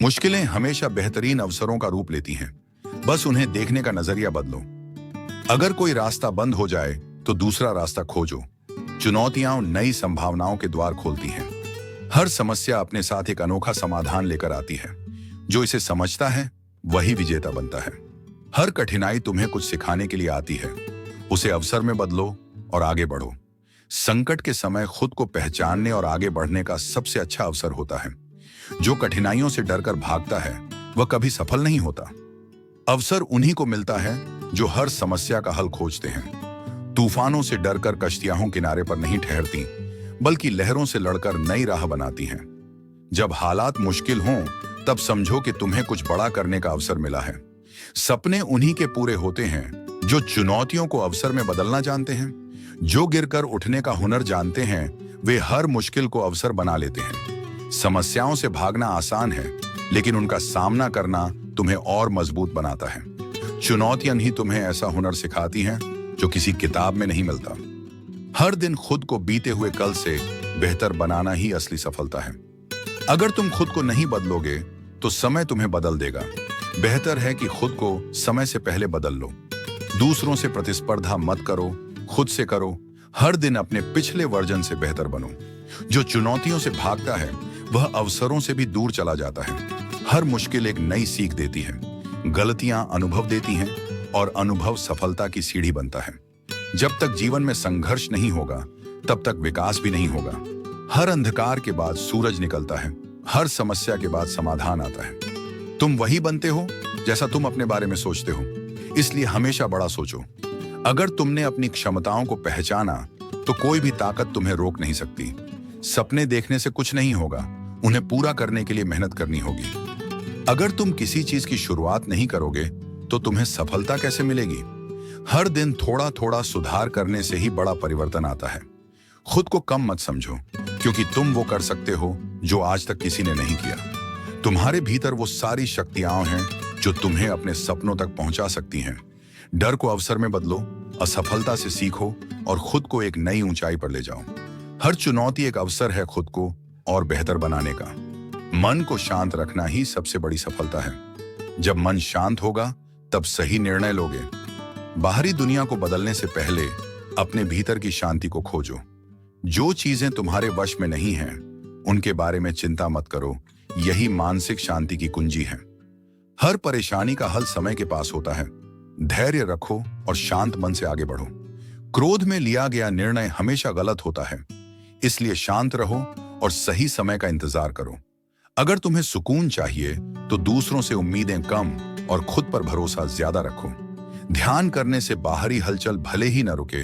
मुश्किलें हमेशा बेहतरीन अवसरों का रूप लेती हैं, बस उन्हें देखने का नजरिया बदलो। अगर कोई रास्ता बंद हो जाए तो दूसरा रास्ता खोजो। चुनौतियां नई संभावनाओं के द्वार खोलती हैं। हर समस्या अपने साथ एक अनोखा समाधान लेकर आती है। जो इसे समझता है वही विजेता बनता है। हर कठिनाई तुम्हें कुछ सिखाने के लिए आती है। उसे अवसर में बदलो और आगे बढ़ो। संकट के समय खुद को पहचानने और आगे बढ़ने का सबसे अच्छा अवसर होता है। जो कठिनाइयों से डरकर भागता है वह कभी सफल नहीं होता। अवसर उन्हीं को मिलता है जो हर समस्या का हल खोजते हैं। तूफानों से डरकर कश्तियां किनारे पर नहीं ठहरती, बल्कि लहरों से लड़कर नई राह बनाती हैं। जब हालात मुश्किल हों तब समझो कि तुम्हें कुछ बड़ा करने का अवसर मिला है। सपने उन्हीं के पूरे होते हैं जो चुनौतियों को अवसर में बदलना जानते हैं। जो गिरकर उठने का हुनर जानते हैं वे हर मुश्किल को अवसर बना लेते हैं। समस्याओं से भागना आसान है, लेकिन उनका सामना करना तुम्हें और मजबूत बनाता है। चुनौतियां ही तुम्हें ऐसा हुनर सिखाती हैं जो किसी किताब में नहीं मिलता। हर दिन खुद को बीते हुए कल से बेहतर बनाना ही असली सफलता है। अगर तुम खुद को नहीं बदलोगे तो समय तुम्हें बदल देगा। बेहतर है कि खुद को समय से पहले बदल लो। दूसरों से प्रतिस्पर्धा मत करो, खुद से करो। हर दिन अपने पिछले वर्जन से बेहतर बनो। जो चुनौतियों से भागता है वह अवसरों से भी दूर चला जाता है। हर मुश्किल एक नई सीख देती है। गलतियां अनुभव देती हैं और अनुभव सफलता की सीढ़ी बनता है। जब तक जीवन में संघर्ष नहीं होगा तब तक विकास भी नहीं होगा। हर अंधकार के बाद सूरज निकलता है। हर समस्या के बाद समाधान आता है। तुम वही बनते हो जैसा तुम अपने बारे में सोचते हो, इसलिए हमेशा बड़ा सोचो। अगर तुमने अपनी क्षमताओं को पहचाना तो कोई भी ताकत तुम्हें रोक नहीं सकती। सपने देखने से कुछ नहीं होगा, उन्हें पूरा करने के लिए मेहनत करनी होगी। अगर तुम किसी चीज की शुरुआत नहीं करोगे तो तुम्हें सफलता कैसे मिलेगी? हर दिन थोड़ा थोड़ा सुधार करने से ही बड़ा परिवर्तन आता है। खुद को कम मत समझो, क्योंकि तुम वो कर सकते हो जो आज तक किसी ने नहीं किया। तुम्हारे भीतर वो सारी शक्तियां हैं जो तुम्हें अपने सपनों तक पहुंचा सकती हैं। डर को अवसर में बदलो, असफलता से सीखो और खुद को एक नई ऊंचाई पर ले जाओ। हर चुनौती एक अवसर है खुद को और बेहतर बनाने का। मन को शांत रखना ही सबसे बड़ी सफलता है। जब मन शांत होगा तब सही निर्णय लोगे। बाहरी दुनिया को बदलने से पहले अपने भीतर की शांति को खोजो। जो चीजें तुम्हारे वश में नहीं हैं, उनके बारे में चिंता मत करो। यही मानसिक शांति की कुंजी है। हर परेशानी का हल समय के पास होता है। धैर्य रखो और शांत मन से आगे बढ़ो। क्रोध में लिया गया निर्णय हमेशा गलत होता है, इसलिए शांत रहो और सही समय का इंतजार करो। अगर तुम्हें सुकून चाहिए तो दूसरों से उम्मीदें कम और खुद पर भरोसा ज्यादा रखो। ध्यान करने से बाहरी हलचल भले ही न रुके,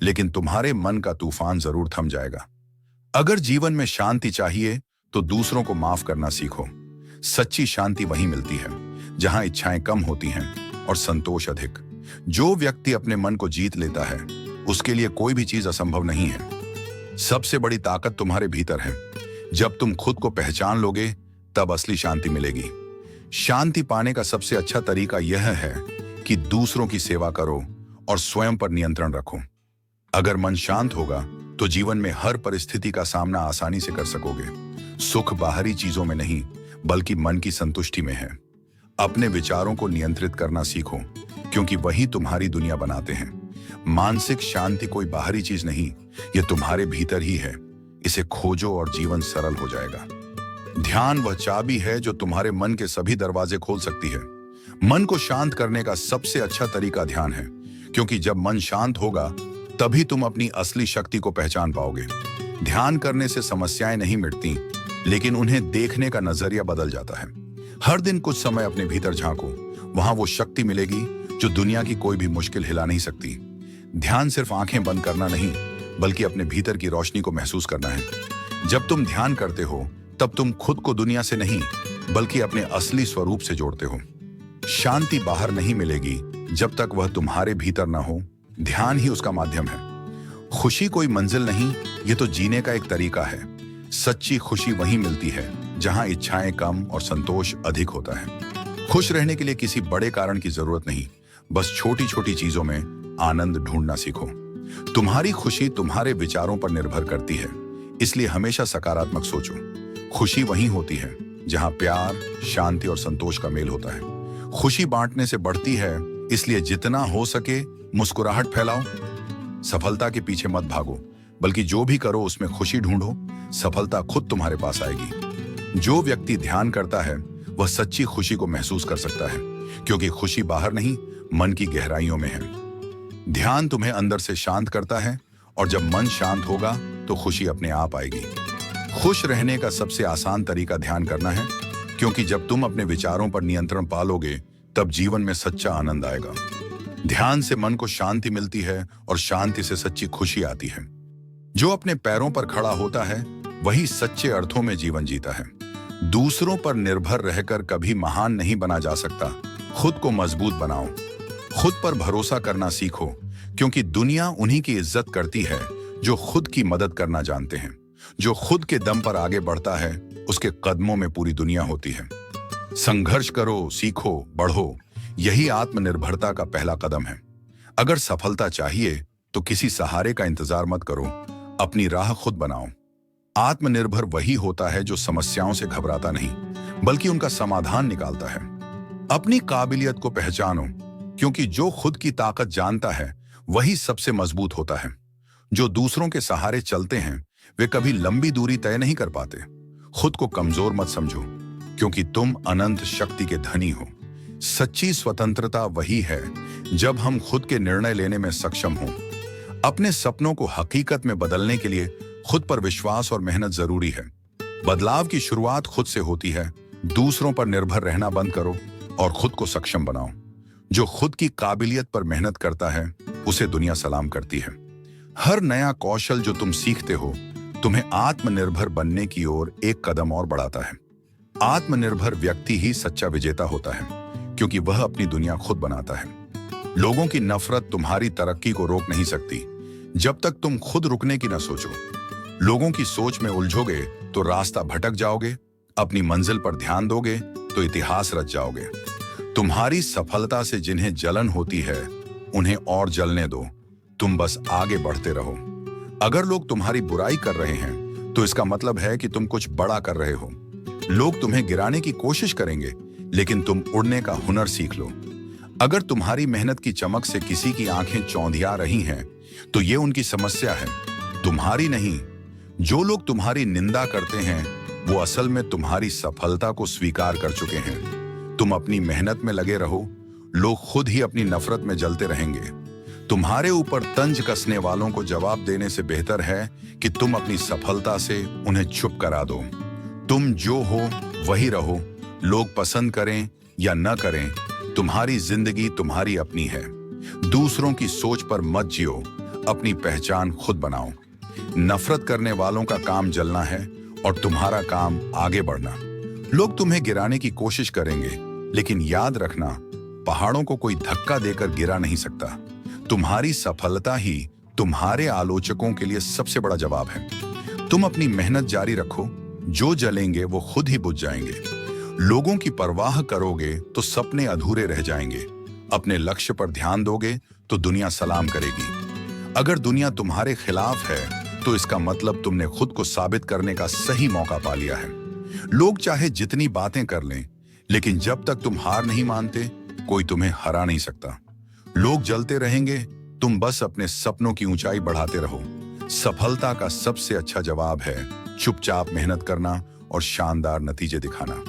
लेकिन तुम्हारे मन का तूफान जरूर थम जाएगा। अगर जीवन में शांति चाहिए तो दूसरों को माफ करना सीखो। सच्ची शांति वहीं मिलती है जहां इच्छाएं कम होती हैं और संतोष अधिक। जो व्यक्ति अपने मन को जीत लेता है उसके लिए कोई भी चीज असंभव नहीं है। सबसे बड़ी ताकत तुम्हारे भीतर है। जब तुम खुद को पहचान लोगे तब असली शांति मिलेगी। शांति पाने का सबसे अच्छा तरीका यह है कि दूसरों की सेवा करो और स्वयं पर नियंत्रण रखो। अगर मन शांत होगा तो जीवन में हर परिस्थिति का सामना आसानी से कर सकोगे। सुख बाहरी चीजों में नहीं, बल्कि मन की संतुष्टि में है। अपने विचारों को नियंत्रित करना सीखो, क्योंकि वही तुम्हारी दुनिया बनाते हैं। मानसिक शांति कोई बाहरी चीज नहीं, यह तुम्हारे भीतर ही है। इसे खोजो और जीवन सरल हो जाएगा। ध्यान वह चाबी है जो तुम्हारे मन के सभी दरवाजे खोल सकती है। मन को शांत करने का सबसे अच्छा तरीका ध्यान है, क्योंकि जब मन शांत होगा तभी तुम अपनी असली शक्ति को पहचान पाओगे। ध्यान करने से समस्याएं नहीं मिटती, लेकिन उन्हें देखने का नजरिया बदल जाता है। हर दिन कुछ समय अपने भीतर झांको, वहां वो शक्ति मिलेगी जो दुनिया की कोई भी मुश्किल हिला नहीं सकती। ध्यान सिर्फ आंखें बंद करना नहीं, बल्कि अपने भीतर की रोशनी को महसूस करना है। जब तुम ध्यान करते हो तब तुम खुद को दुनिया से नहीं, बल्कि अपने असली स्वरूप से जोड़ते हो। शांति बाहर नहीं मिलेगी जब तक वह तुम्हारे भीतर ना हो। ध्यान ही उसका माध्यम है। खुशी कोई मंजिल नहीं, ये तो जीने का एक तरीका है। सच्ची खुशी वहीं मिलती है जहां इच्छाएं कम और संतोष अधिक होता है। खुश रहने के लिए किसी बड़े कारण की जरूरत नहीं, बस छोटी छोटी चीजों में आनंद ढूंढना सीखो। तुम्हारी खुशी तुम्हारे विचारों पर निर्भर करती है, इसलिए हमेशा सकारात्मक सोचो। खुशी वहीं होती है जहां प्यार, शांति और संतोष का मेल होता है। खुशी बांटने से बढ़ती है, इसलिए जितना हो सके मुस्कुराहट फैलाओ। सफलता के पीछे मत भागो, बल्कि जो भी करो उसमें खुशी ढूंढो। सफलता खुद तुम्हारे पास आएगी। जो व्यक्ति ध्यान करता है वह सच्ची खुशी को महसूस कर सकता है, क्योंकि खुशी बाहर नहीं, मन की गहराइयों में है। ध्यान तुम्हें अंदर से शांत करता है, और जब मन शांत होगा तो खुशी अपने आप आएगी। खुश रहने का सबसे आसान तरीका ध्यान करना है, क्योंकि जब तुम अपने विचारों पर नियंत्रण पालोगे तब जीवन में सच्चा आनंद आएगा। ध्यान से मन को शांति मिलती है और शांति से सच्ची खुशी आती है। जो अपने पैरों पर खड़ा होता है वही सच्चे अर्थों में जीवन जीता है। दूसरों पर निर्भर रहकर कभी महान नहीं बना जा सकता। खुद को मजबूत बनाओ, खुद पर भरोसा करना सीखो, क्योंकि दुनिया उन्हीं की इज्जत करती है जो खुद की मदद करना जानते हैं। जो खुद के दम पर आगे बढ़ता है उसके कदमों में पूरी दुनिया होती है। संघर्ष करो, सीखो, बढ़ो, यही आत्मनिर्भरता का पहला कदम है। अगर सफलता चाहिए तो किसी सहारे का इंतजार मत करो, अपनी राह खुद बनाओ। आत्मनिर्भर वही होता है जो समस्याओं से घबराता नहीं, बल्कि उनका समाधान निकालता है। अपनी काबिलियत को पहचानो, क्योंकि जो खुद की ताकत जानता है वही सबसे मजबूत होता है। जो दूसरों के सहारे चलते हैं वे कभी लंबी दूरी तय नहीं कर पाते। खुद को कमजोर मत समझो, क्योंकि तुम अनंत शक्ति के धनी हो। सच्ची स्वतंत्रता वही है जब हम खुद के निर्णय लेने में सक्षम हों। अपने सपनों को हकीकत में बदलने के लिए खुद पर विश्वास और मेहनत जरूरी है। बदलाव की शुरुआत खुद से होती है। दूसरों पर निर्भर रहना बंद करो और खुद को सक्षम बनाओ। जो खुद की काबिलियत पर मेहनत करता है उसे दुनिया सलाम करती है। हर नया कौशल जो तुम सीखते हो तुम्हें आत्मनिर्भर बनने की ओर एक कदम और बढ़ाता है। आत्मनिर्भर व्यक्ति ही सच्चा विजेता होता है, क्योंकि वह अपनी दुनिया खुद बनाता है। लोगों की नफरत तुम्हारी तरक्की को रोक नहीं सकती, जब तक तुम खुद रुकने की न सोचो। लोगों की सोच में उलझोगे तो रास्ता भटक जाओगे, अपनी मंजिल पर ध्यान दोगे तो इतिहास रच जाओगे। तुम्हारी सफलता से जिन्हें जलन होती है उन्हें और जलने दो, तुम बस आगे बढ़ते रहो। अगर लोग तुम्हारी बुराई कर रहे हैं तो इसका मतलब है कि तुम कुछ बड़ा कर रहे हो। लोग तुम्हें गिराने की कोशिश करेंगे, लेकिन तुम उड़ने का हुनर सीख लो। अगर तुम्हारी मेहनत की चमक से किसी की आंखें चौंधिया रही हैं तो ये उनकी समस्या है, तुम्हारी नहीं। जो लोग तुम्हारी निंदा करते हैं वो असल में तुम्हारी सफलता को स्वीकार कर चुके हैं। तुम अपनी मेहनत में लगे रहो, लोग खुद ही अपनी नफरत में जलते रहेंगे। तुम्हारे ऊपर तंज कसने वालों को जवाब देने से बेहतर है कि तुम अपनी सफलता से उन्हें चुप करा दो। तुम जो हो वही रहो, लोग पसंद करें या न करें, तुम्हारी जिंदगी तुम्हारी अपनी है। दूसरों की सोच पर मत जियो, अपनी पहचान खुद बनाओ। नफरत करने वालों का काम जलना है और तुम्हारा काम आगे बढ़ना। लोग तुम्हें गिराने की कोशिश करेंगे, लेकिन याद रखना, पहाड़ों को कोई धक्का देकर गिरा नहीं सकता। तुम्हारी सफलता ही तुम्हारे आलोचकों के लिए सबसे बड़ा जवाब है। तुम अपनी मेहनत जारी रखो, जो जलेंगे वो खुद ही बुझ जाएंगे। लोगों की परवाह करोगे तो सपने अधूरे रह जाएंगे। अपने लक्ष्य पर ध्यान दोगे तो दुनिया सलाम करेगी। अगर दुनिया तुम्हारे खिलाफ है तो इसका मतलब तुमने खुद को साबित करने का सही मौका पा लिया है। लोग चाहे जितनी बातें कर लें, लेकिन जब तक तुम हार नहीं मानते कोई तुम्हें हरा नहीं सकता। लोग जलते रहेंगे, तुम बस अपने सपनों की ऊंचाई बढ़ाते रहो। सफलता का सबसे अच्छा जवाब है चुपचाप मेहनत करना और शानदार नतीजे दिखाना।